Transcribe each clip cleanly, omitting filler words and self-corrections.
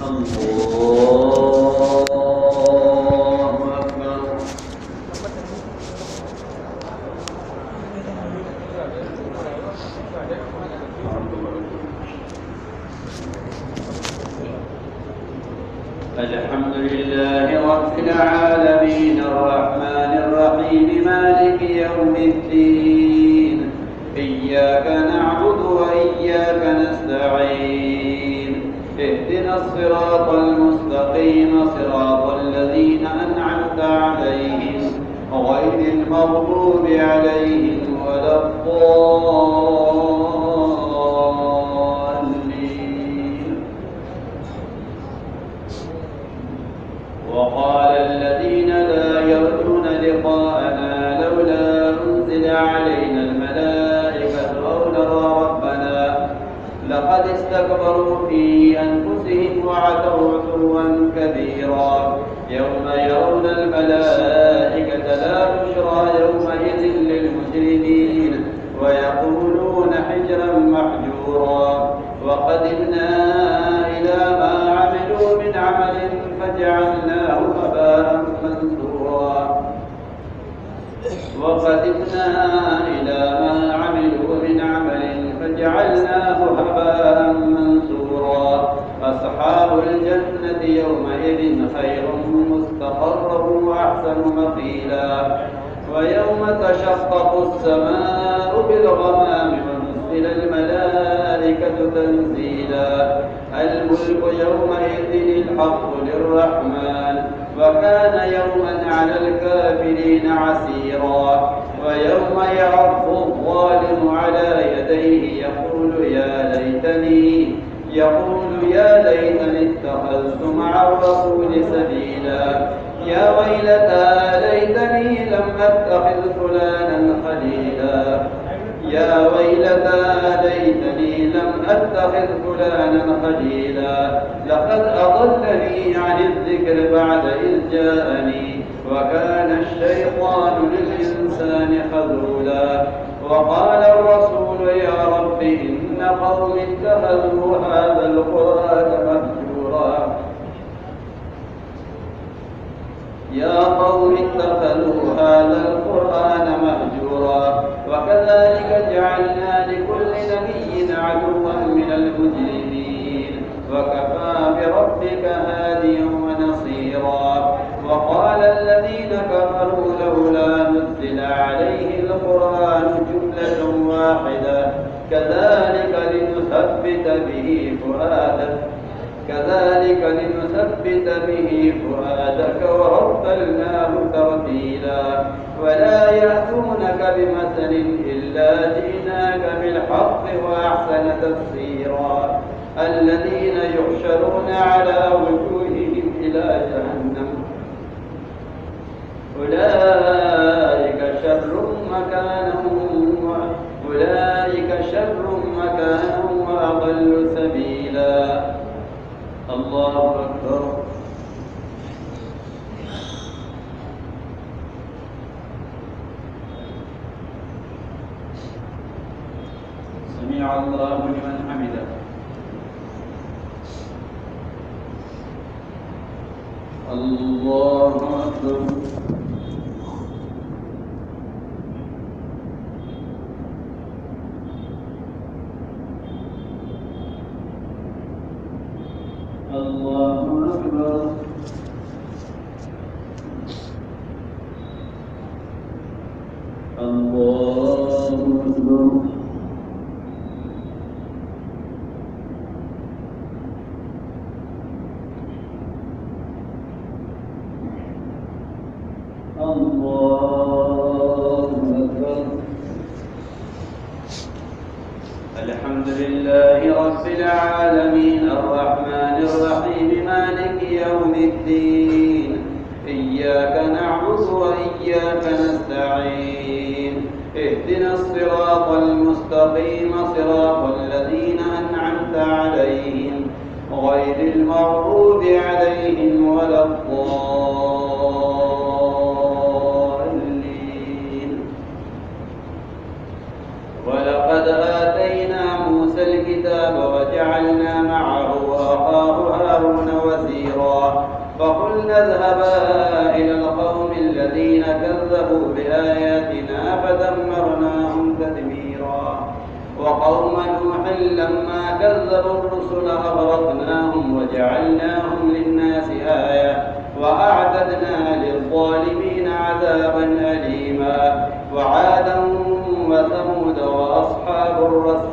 الله أكبر. الحمد لله رب العالمين الرحمن الرحيم مالك يوم الدين إياك نعبد وإياك نستعين اهدنا الصراط المستقيم صراط الذين أنعمت عليهم غير المغضوب عليهم ولا الضالين. وقال الذين لا يرجون لقاءنا لولا أنزل علينا الملائكة أو نرى ربنا لقد استكبروا في أنفسهم وعتوا عتوا كبيرا يوم يرون الملائكة لا بشرى يومئذ للمجرمين ويقولون حجرا محجورا. وقدمنا إلى ما عملوا من عمل فجعلناه هباء منثورا. وقدمنا إلى ما عملوا من عمل فجعلناه هباء منثورا. أصحاب الجنة يومئذ خير مستقرا وأحسن مقيلا. ويوم تشقق السماء بالغمام ونزل الملائكة تنزيلا. الملك يومئذ الحق للرحمن وكان يوما على الكافرين عسيرا. ويوم يعض الظالم على يديه يقول يا ليتني اتخذت مع الرسول سبيلا. يا ويلتى ليتني لم أتخذ فلانا خليلا. يا ويلتى ليتني لم أتخذ فلانا خليلا. لقد أضلني عن الذكر بعد إذ جاءني وكان الشيطان للإنسان خذولا. وقال الرسول يا رب إن قوم اتخذوا هذا القرآن مهجورا. يا قوم اتخذوا هذا القرآن مهجورا. وكذلك جعلنا لكل نبي عدوا من المجرمين وكفى بربك هاديا ونصيرا. وقال الذين كفروا لولا نزل عليه القرآن جملة واحدة كذلك لنثبت به فؤادك ورتلناه ترتيلا. ولا يأتونك بمثل إلا جئناك بالحق وأحسن تفسيرا. الذين يحشرون على وجوههم إلى جهنم أولئك شر مكانا وأضل سبيلا. الله أكبر. سمع الله لمن حمده. الله أكبر. الله أكبر. الله أكبر. الله أكبر. الحمد لله رب العالمين الرحمن الرحيم مالك يوم الدين إياك نعبد وإياك نستعين اهدنا الصراط المستقيم صراط الذين أنعمت عليهم غير المغضوب عليهم ولا الضالين. ولقد آتينا موسى الكتاب وجعلنا معه أخاه هارون فقلنا اذهبا إلى القوم الذين كذبوا بآياتنا فدمرناهم تدميرا وقوم نوح لما كذبوا الرسل أغرقناهم وجعلناهم للناس آية وأعتدنا للظالمين عذابا أليما وعادا وثمود وأصحاب الرس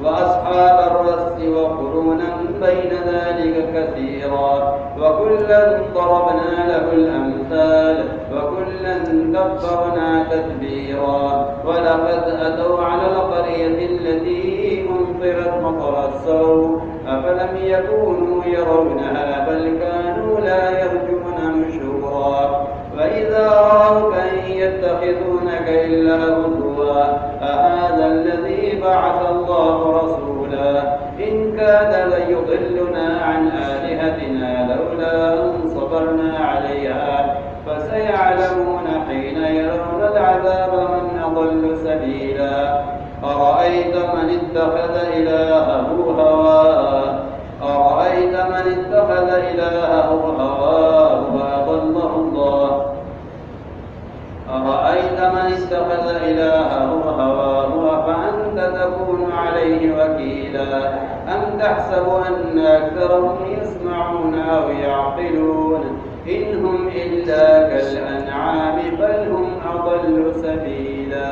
وأصحاب الرس وقرونا بين ذلك كثيرا وكلا ضربنا له الأمثال وكلا دبرنا تدبيرا ولقد أتوا على القرية التي أمطرت مطر السوء أفلم يكونوا يرونها بل كانوا لا يرجون نشورا وإذا رأوك إن يتخذونك إلا هزوا أهذا الذي بعث الله رسولا إن كاد ليضلنا عن آلهتنا لولا أن صبرنا عليها فسيعلمون حين يرون العذاب من أضل سبيلا أرأيت من اتخذ إلهه هواه أفأنت تكون عليه وكيلا أم تحسب أن أكثرهم يسمعون أو يعقلون إن هم إلا كالأنعام بل هم أضل سبيلا.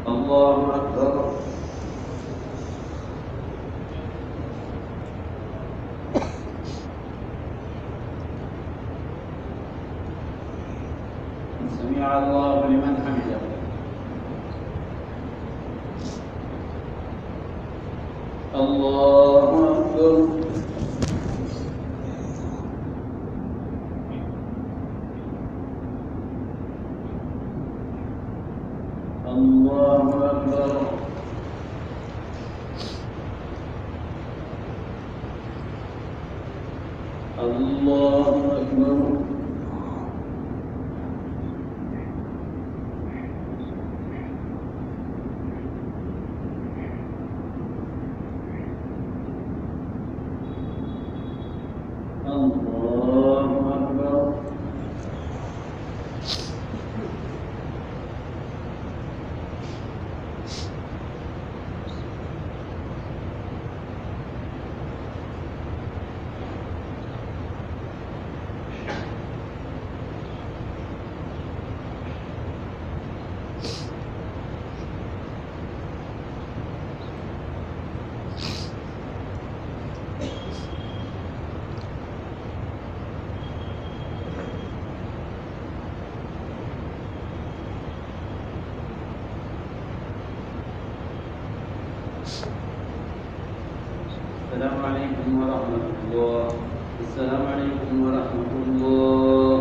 الله أكبر. سمع الله لمن حمده. الله أكبر. الله أكبر. الله أكبر. السلام عليكم ورحمة الله. السلام عليكم ورحمة الله.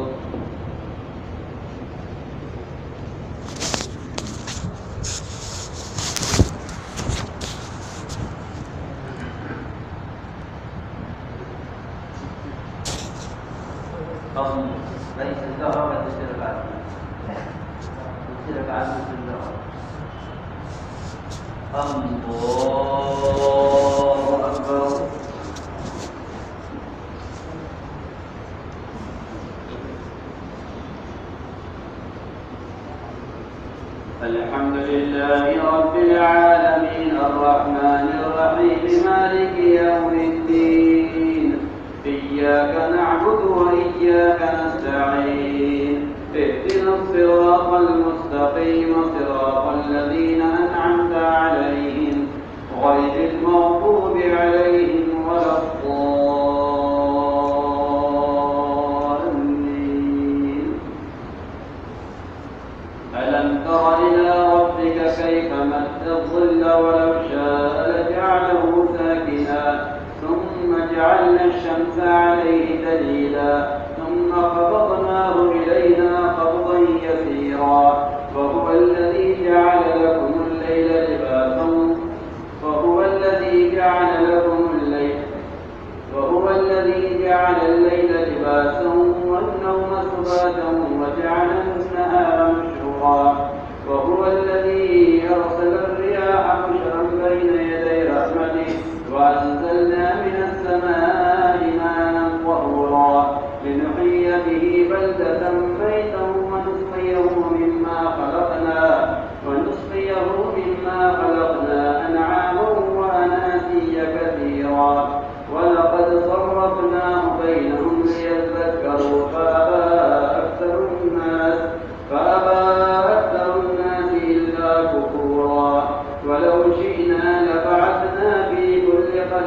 ليس الدهر تشرك عنه الله أكبر. الحمد لله رب العالمين الرحمن الرحيم مالك يوم الدين إياك نعبد وإياك نستعين اهدنا الصراط المستقيم صراط الذين أنعمت عليهم غير المغضوب عليهم ولا الضالين. ألم تر إلى ربك كيف مد الظل ولو شاء لجعله ساكنا ثم جعلنا الشمس عليه دليلا ثم قبضناه إلينا قبضا يسيرا وهو الذي جعل لكم الليل لباسا والنوم سباتا وجعل النهار نشورا وهو الذي أرسل الرياح بشرا بين يدي رحمته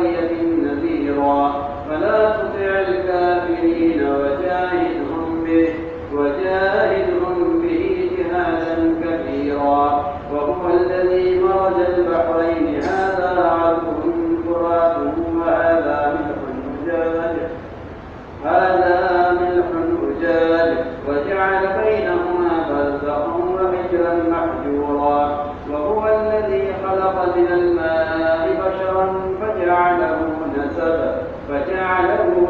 قرية نذيرا فلا تطع الكافرين وجاهدهم به جهادا كبيرا. وهو الذي مرج البحرين هذا عذب فرات وهذا ملح أجاج وجعل بينهما برزخا وحجرا محجورا. وهو الذي خلق من الماء بشرا فجعله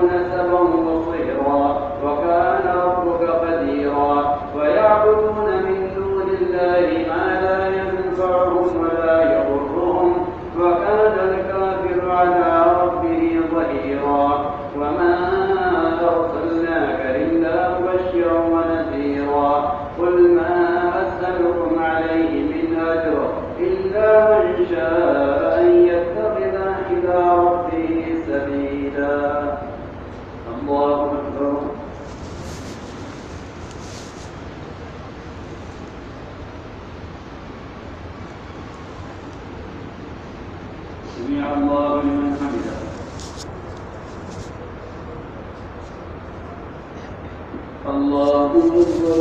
نسبا وصهرا وكان ربك قديرا. ويعبدون من دون الله ما لا ينفعهم ولا يضرهم وكان الكافر على ربه ظهيرا. وما أرسلناك إلا مبشرا ونذيرا. قل ما أسألكم عليه من أجر إلا من شاء أن يتخذ إلى ربه سبيلا. الله أكبر. سمع الله لمن حمده. الله أكبر.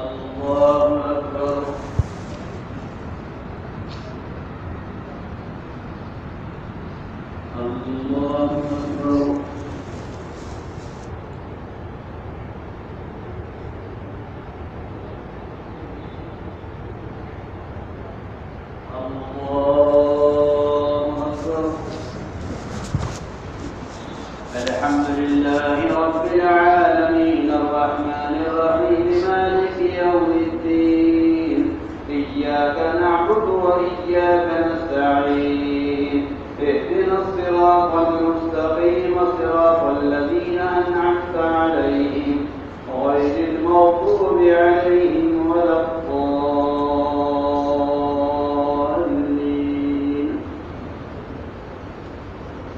الله أكبر. الله أكبر. الحمد لله رب العالمين الرحمن الرحيم مالك يوم الدين. إياك نعبد وإياك نستعين. اهدنا الصراط المستقيم صراط الذين أنعمت عليهم غير المغضوب عليهم ولا الضالين.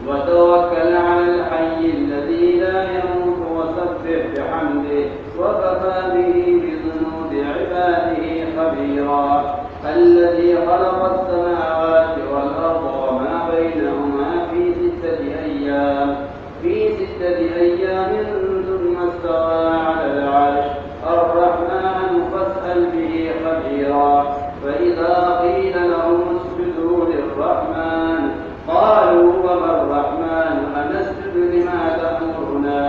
وتوكل على الحي الذي لا يموت وسبح بحمده وكفى به بذنوب عباده خبيرا. الذي خلق السماوات والأرض وما بينهما في ستة أيام ثم استوى على العرش. الرحمن فاسأل به خبيرا. فإذا قيل لهم اسجدوا للرحمن قالوا وما الرحمن أنسجد لما تأمرنا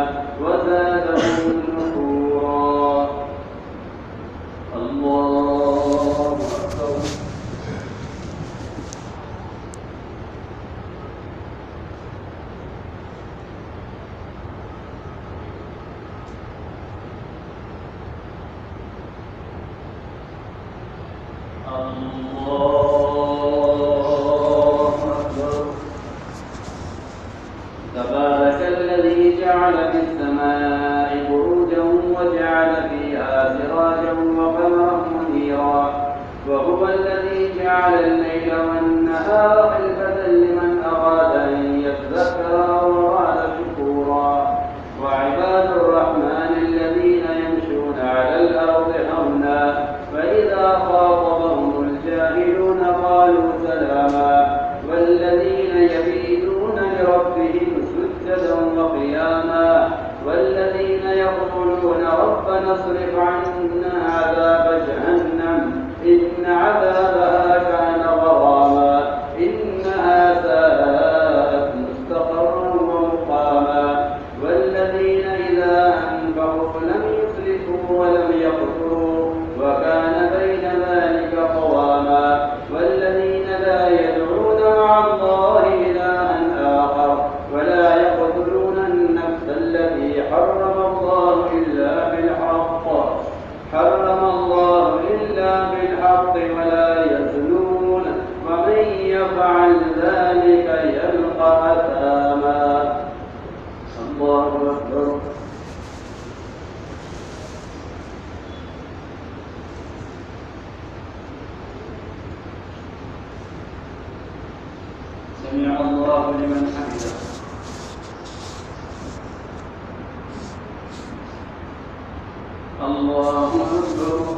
وزادهم نفورا. الله أكبر. تبارك الذي جعل في السماء بروجا وجعل فيها سراجا وقمرا منيرا. وهو الذي جعل الليل والنهار خلفة لمن أراد أن يذكر أو أراد شكورا. وعباد الرحمن الذين يمشون على الأرض هونا فإذا خاطبهم الجاهلون قالوا سلاما. والذين يبيتون لربهم سجدا وقياما. والذين يقولون ربنا اصرف عنا عذاب جهنم إن عذابها كان غراما إنها ساءت مستقرا ومقاما. والذين إذا أنفقوا لم يسرفوا ولم يقتروا وكان بين ذلك قواما. والذين لا يدعون مع الله إلها آخر ولا يقتلون النفس التي حرم الله إلا بالحق ولا يزنون ومن يفعل ذلك يلقى أثاما. الله أكبر. سمع الله لمن حمده. الله أكبر.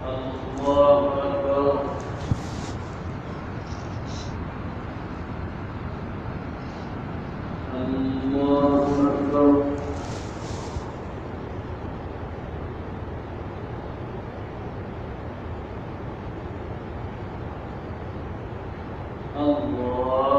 الله أكبر. الله أكبر. الله